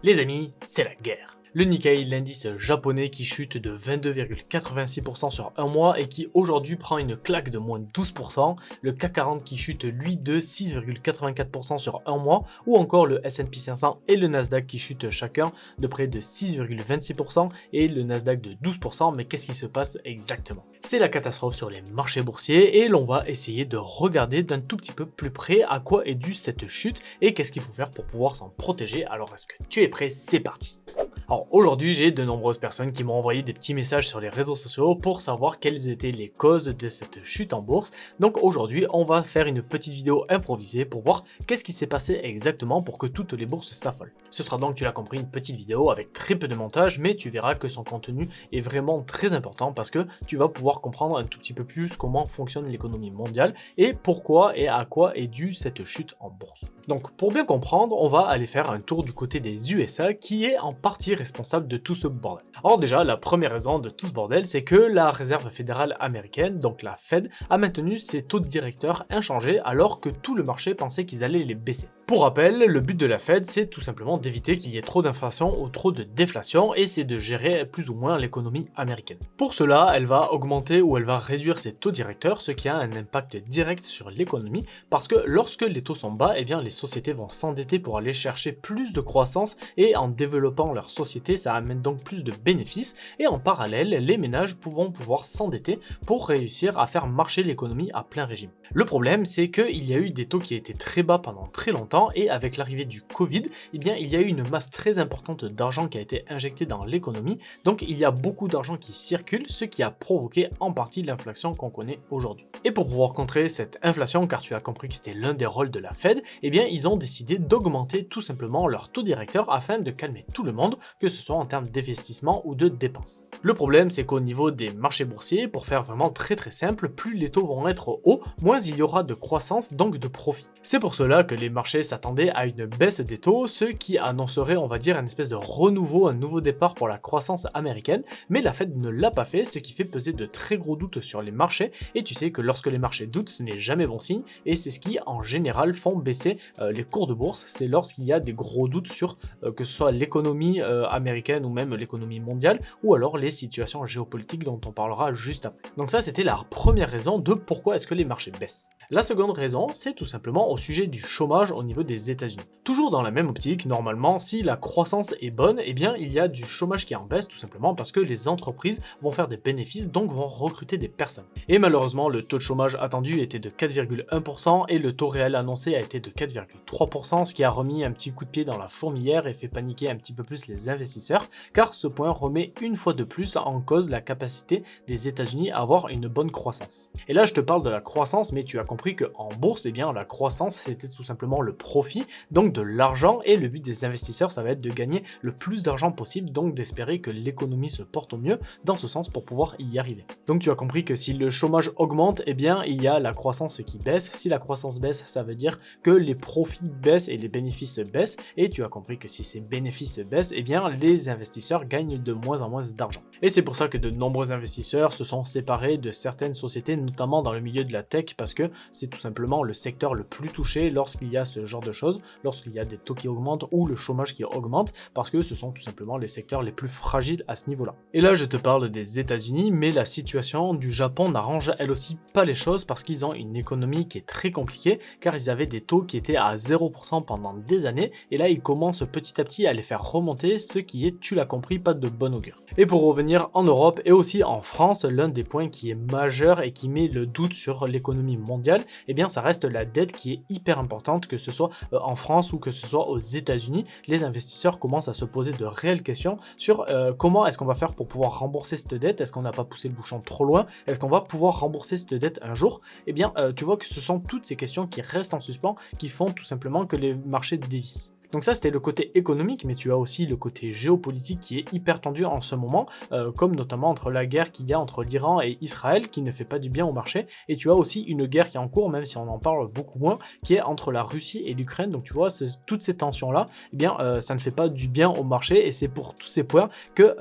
Les amis, c'est la guerre. Le Nikkei, l'indice japonais qui chute de 22,86% sur un mois et qui aujourd'hui prend une claque de moins 12%, le CAC 40 qui chute lui de 6,84% sur un mois, ou encore le S&P 500 et le Nasdaq qui chutent chacun de près de 6,26% et le Nasdaq de 12%. Mais qu'est-ce qui se passe exactement? C'est la catastrophe sur les marchés boursiers et l'on va essayer de regarder d'un tout petit peu plus près à quoi est due cette chute et qu'est-ce qu'il faut faire pour pouvoir s'en protéger. Alors est-ce que tu es prêt? C'est parti! Alors aujourd'hui, j'ai de nombreuses personnes qui m'ont envoyé des petits messages sur les réseaux sociaux pour savoir quelles étaient les causes de cette chute en bourse. Donc aujourd'hui, on va faire une petite vidéo improvisée pour voir qu'est-ce qui s'est passé exactement pour que toutes les bourses s'affolent. Ce sera donc, tu l'as compris, une petite vidéo avec très peu de montage, mais tu verras que son contenu est vraiment très important parce que tu vas pouvoir comprendre un tout petit peu plus comment fonctionne l'économie mondiale et pourquoi et à quoi est due cette chute en bourse. Donc pour bien comprendre, on va aller faire un tour du côté des USA qui est en partie responsable de tout ce bordel. Alors déjà, la première raison de tout ce bordel, c'est que la Réserve fédérale américaine, donc la Fed, a maintenu ses taux directeurs inchangés alors que tout le marché pensait qu'ils allaient les baisser. Pour rappel, le but de la Fed, c'est tout simplement d'éviter qu'il y ait trop d'inflation ou trop de déflation et c'est de gérer plus ou moins l'économie américaine. Pour cela, elle va augmenter ou elle va réduire ses taux directeurs, ce qui a un impact direct sur l'économie parce que lorsque les taux sont bas, eh bien les sociétés vont s'endetter pour aller chercher plus de croissance et en développant leur société, ça amène donc plus de bénéfices et en parallèle, les ménages pourront pouvoir s'endetter pour réussir à faire marcher l'économie à plein régime. Le problème, c'est qu'il y a eu des taux qui étaient très bas pendant très longtemps et avec l'arrivée du Covid, eh bien, il y a eu une masse très importante d'argent qui a été injectée dans l'économie, donc il y a beaucoup d'argent qui circule, ce qui a provoqué en partie l'inflation qu'on connaît aujourd'hui. Et pour pouvoir contrer cette inflation, car tu as compris que c'était l'un des rôles de la Fed, eh bien, ils ont décidé d'augmenter tout simplement leur taux directeur afin de calmer tout le monde, que ce soit en termes d'investissement ou de dépenses. Le problème, c'est qu'au niveau des marchés boursiers, pour faire vraiment très simple, plus les taux vont être hauts, moins il y aura de croissance, donc de profit. C'est pour cela que les marchés s'attendaient à une baisse des taux, ce qui annoncerait, on va dire, une espèce de renouveau, un nouveau départ pour la croissance américaine, mais la Fed ne l'a pas fait, ce qui fait peser de très gros doutes sur les marchés, et tu sais que lorsque les marchés doutent, ce n'est jamais bon signe, et c'est ce qui, en général, font baisser les cours de bourse, c'est lorsqu'il y a des gros doutes sur que ce soit l'économie américaine ou même l'économie mondiale, ou alors les situations géopolitiques dont on parlera juste après. Donc ça, c'était la première raison de pourquoi est-ce que les marchés baissent. La seconde raison, c'est tout simplement au sujet du chômage au niveau des États-Unis. Toujours dans la même optique, normalement, si la croissance est bonne, eh bien, il y a du chômage qui est en baisse, tout simplement parce que les entreprises vont faire des bénéfices, donc vont recruter des personnes. Et malheureusement, le taux de chômage attendu était de 4,1% et le taux réel annoncé a été de 4,3%, ce qui a remis un petit coup de pied dans la fourmilière et fait paniquer un petit peu plus les investisseurs, car ce point remet une fois de plus en cause la capacité des États-Unis à avoir une bonne croissance. Et là, je te parle de la croissance, mais tu as compris qu'en bourse, eh bien, la croissance, c'était tout simplement le profit, donc de l'argent, et le but des investisseurs, ça va être de gagner le plus d'argent possible, donc d'espérer que l'économie se porte au mieux dans ce sens pour pouvoir y arriver. Donc tu as compris que si le chômage augmente, eh bien, il y a la croissance qui baisse. Si la croissance baisse, ça veut dire que les profits baissent et les bénéfices baissent, et tu as compris que si ces bénéfices baissent, eh bien, les investisseurs gagnent de moins en moins d'argent. Et c'est pour ça que de nombreux investisseurs se sont séparés de certaines sociétés, notamment dans le milieu de la tech, parce que c'est tout simplement le secteur le plus touché lorsqu'il y a ce genre de choses, lorsqu'il y a des taux qui augmentent ou le chômage qui augmente, parce que ce sont tout simplement les secteurs les plus fragiles à ce niveau-là. Et là, je te parle des États-Unis, mais la situation du Japon n'arrange elle aussi pas les choses parce qu'ils ont une économie qui est très compliquée, car ils avaient des taux qui étaient à 0% pendant des années, et là, ils commencent petit à petit à les faire remonter, ce qui est, tu l'as compris, pas de bon augure. Et pour revenir en Europe et aussi en France, l'un des points qui est majeur et qui met le doute sur l'économie mondiale, eh bien ça reste la dette qui est hyper importante, que ce soit en France ou que ce soit aux États-Unis. Les investisseurs commencent à se poser de réelles questions sur comment est-ce qu'on va faire pour pouvoir rembourser cette dette. Est-ce qu'on n'a pas poussé le bouchon trop loin? Est-ce qu'on va pouvoir rembourser cette dette un jour? Eh bien tu vois que ce sont toutes ces questions qui restent en suspens, qui font tout simplement que les marchés dévissent. Donc ça, c'était le côté économique, mais tu as aussi le côté géopolitique qui est hyper tendu en ce moment, comme notamment entre la guerre qu'il y a entre l'Iran et Israël, qui ne fait pas du bien au marché, et tu as aussi une guerre qui est en cours, même si on en parle beaucoup moins, qui est entre la Russie et l'Ukraine. Donc tu vois, toutes ces tensions-là, eh bien, ça ne fait pas du bien au marché, et c'est pour tous ces points que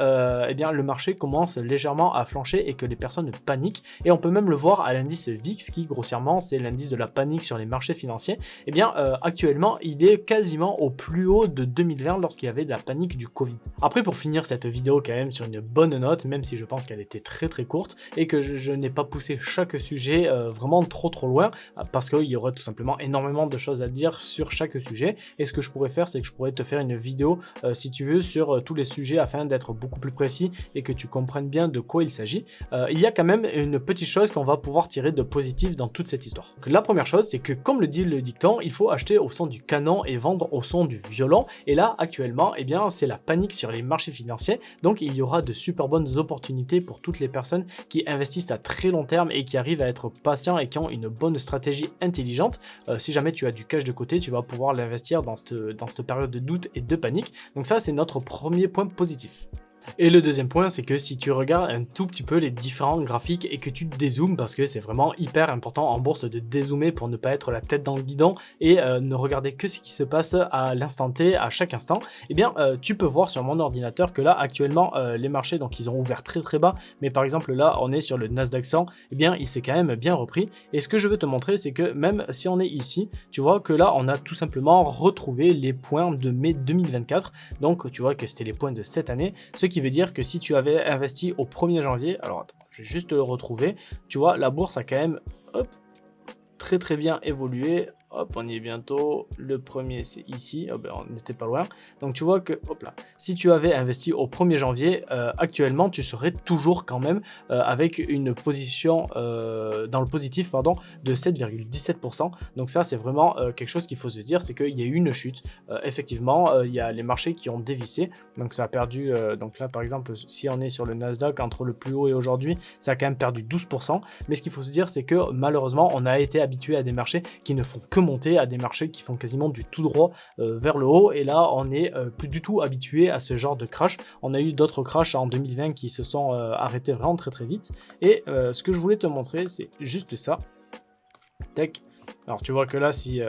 eh bien, le marché commence légèrement à flancher et que les personnes paniquent, et on peut même le voir à l'indice VIX, qui grossièrement, c'est l'indice de la panique sur les marchés financiers. Eh bien, actuellement, il est quasiment au plus haut de 2020 lorsqu'il y avait de la panique du Covid. Après, pour finir cette vidéo quand même sur une bonne note, même si je pense qu'elle était très courte et que je n'ai pas poussé chaque sujet vraiment trop loin, parce qu'il y aurait tout simplement énormément de choses à dire sur chaque sujet. Et ce que je pourrais faire, c'est que je pourrais te faire une vidéo si tu veux sur tous les sujets afin d'être beaucoup plus précis et que tu comprennes bien de quoi il s'agit. Il y a quand même une petite chose qu'on va pouvoir tirer de positif dans toute cette histoire. Donc, la première chose, c'est que comme le dit le dicton, il faut acheter au son du canon et vendre au son du violon. Et là, actuellement, eh bien, c'est la panique sur les marchés financiers. Donc, il y aura de super bonnes opportunités pour toutes les personnes qui investissent à très long terme et qui arrivent à être patients et qui ont une bonne stratégie intelligente. Si jamais tu as du cash de côté, tu vas pouvoir l'investir dans cette période de doute et de panique. Donc ça, c'est notre premier point positif. Et le deuxième point, c'est que si tu regardes un tout petit peu les différents graphiques et que tu dézoomes, parce que c'est vraiment hyper important en bourse de dézoomer pour ne pas être la tête dans le guidon et ne regarder que ce qui se passe à l'instant T, à chaque instant, eh bien tu peux voir sur mon ordinateur que là actuellement les marchés, donc ils ont ouvert très bas, mais par exemple là on est sur le Nasdaq 100, eh bien il s'est quand même bien repris. Et ce que je veux te montrer, c'est que même si on est ici, tu vois que là on a tout simplement retrouvé les points de mai 2024, donc tu vois que c'était les points de cette année, ce qui veut dire que si tu avais investi au 1er janvier, alors attends, je vais juste le retrouver, tu vois, la bourse a quand même très bien évolué. Hop, on y est bientôt. Le premier, c'est ici. Oh ben, on n'était pas loin. Donc, tu vois que, hop là, si tu avais investi au 1er janvier, actuellement, tu serais toujours quand même avec une position dans le positif, pardon, de 7,17%. Donc, ça, c'est vraiment quelque chose qu'il faut se dire, c'est qu'il y a eu une chute. Effectivement, il y a les marchés qui ont dévissé. Donc, ça a perdu. Donc, là, par exemple, si on est sur le Nasdaq, entre le plus haut et aujourd'hui, ça a quand même perdu 12%. Mais ce qu'il faut se dire, c'est que malheureusement, on a été habitué à des marchés qui ne font que monter, à des marchés qui font quasiment du tout droit vers le haut, et là on est plus du tout habitué à ce genre de crash. On a eu d'autres crashs en 2020 qui se sont arrêtés vraiment très vite, et ce que je voulais te montrer, c'est juste ça. Tac. Alors tu vois que là, si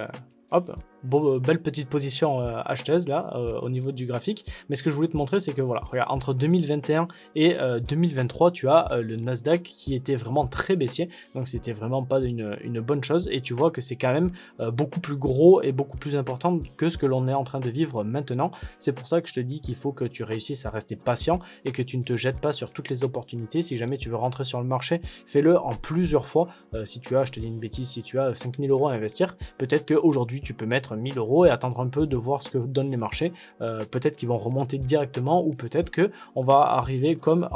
hop, belle petite position acheteuse là au niveau du graphique. Mais ce que je voulais te montrer, c'est que voilà, regarde, entre 2021 et 2023, tu as le Nasdaq qui était vraiment très baissier. Donc c'était vraiment pas une bonne chose. Et tu vois que c'est quand même beaucoup plus gros et beaucoup plus important que ce que l'on est en train de vivre maintenant. C'est pour ça que je te dis qu'il faut que tu réussisses à rester patient et que tu ne te jettes pas sur toutes les opportunités. Si jamais tu veux rentrer sur le marché, fais-le en plusieurs fois. Si tu as, je te dis une bêtise, si tu as 5000 € à investir, peut-être qu'aujourd'hui tu peux mettre 1000 € et attendre un peu de voir ce que donnent les marchés. Peut-être qu'ils vont remonter directement, ou peut-être que on va arriver comme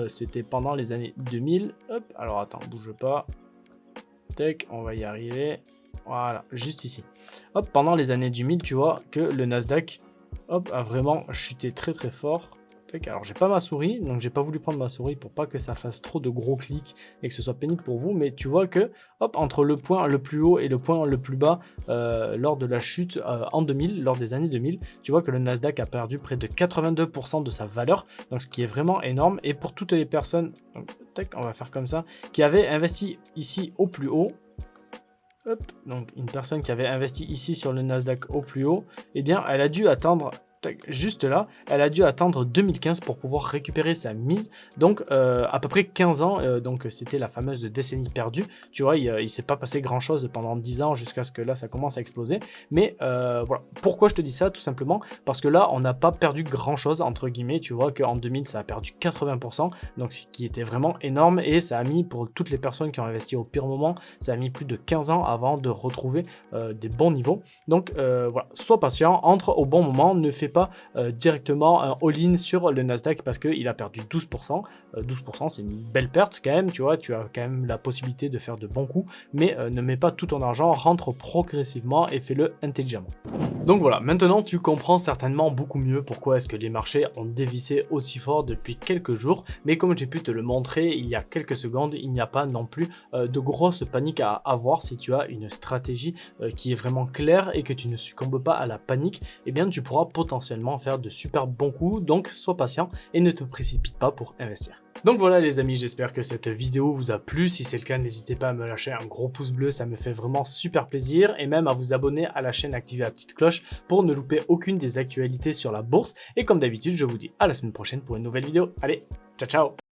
c'était pendant les années 2000. Hop, alors attends, bouge pas. Tac, on va y arriver. Voilà, juste ici. Hop, pendant les années 2000, tu vois que le Nasdaq, hop, a vraiment chuté très fort. Alors j'ai pas ma souris, donc j'ai pas voulu prendre ma souris pour pas que ça fasse trop de gros clics et que ce soit pénible pour vous, mais tu vois que hop, entre le point le plus haut et le point le plus bas lors de la chute en 2000, lors des années 2000, tu vois que le Nasdaq a perdu près de 82% de sa valeur, donc ce qui est vraiment énorme. Et pour toutes les personnes, donc, tac, on va faire comme ça, qui avaient investi ici au plus haut, hop, donc une personne qui avait investi ici sur le Nasdaq au plus haut, eh bien elle a dû attendre juste là, elle a dû attendre 2015 pour pouvoir récupérer sa mise, donc à peu près 15 ans, donc c'était la fameuse décennie perdue, tu vois, il s'est pas passé grand chose pendant 10 ans jusqu'à ce que là ça commence à exploser, mais voilà, pourquoi je te dis ça? Tout simplement parce que là on n'a pas perdu grand chose entre guillemets, tu vois qu'en 2000 ça a perdu 80%, donc ce qui était vraiment énorme, et ça a mis, pour toutes les personnes qui ont investi au pire moment, ça a mis plus de 15 ans avant de retrouver des bons niveaux. Donc voilà, sois patient, entre au bon moment, ne fais pas directement un all-in sur le Nasdaq parce qu'il a perdu 12%. 12%, c'est une belle perte quand même, tu vois, tu as quand même la possibilité de faire de bons coups, mais ne mets pas tout ton argent, rentre progressivement et fais-le intelligemment. Donc voilà, maintenant tu comprends certainement beaucoup mieux pourquoi est-ce que les marchés ont dévissé aussi fort depuis quelques jours, mais comme j'ai pu te le montrer il y a quelques secondes, il n'y a pas non plus de grosse panique à avoir. Si tu as une stratégie qui est vraiment claire et que tu ne succombes pas à la panique, eh bien tu pourras potentiellement faire de super bons coups. Donc sois patient et ne te précipite pas pour investir. Donc voilà les amis, j'espère que cette vidéo vous a plu. Si c'est le cas, n'hésitez pas à me lâcher un gros pouce bleu, ça me fait vraiment super plaisir, et même à vous abonner à la chaîne, activer la petite cloche pour ne louper aucune des actualités sur la bourse. Et comme d'habitude, je vous dis à la semaine prochaine pour une nouvelle vidéo. Allez, ciao ciao!